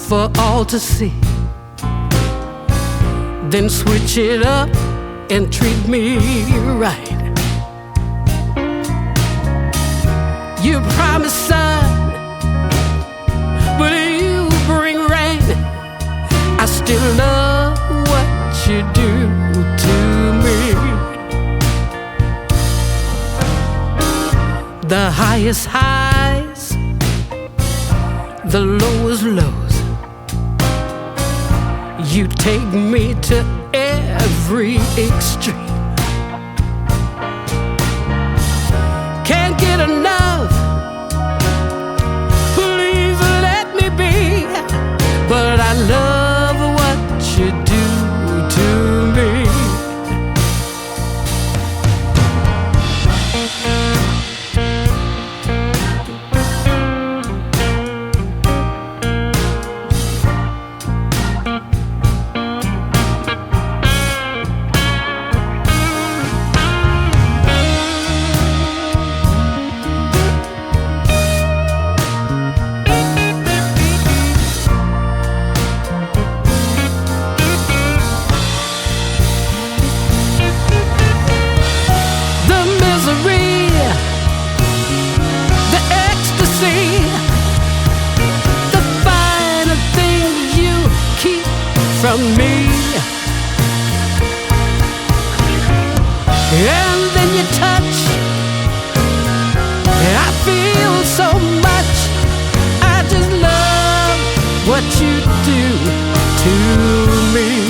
for all to see. Then switch it up and treat me right. You promise sun, but you bring rain. I still love what you do to me. The highest highs, the lowest lows. You take me to every extreme. Can't get enough, please let me be. But I love what you do to me. From me, and then you touch, and I feel so much. I just love what you do to me.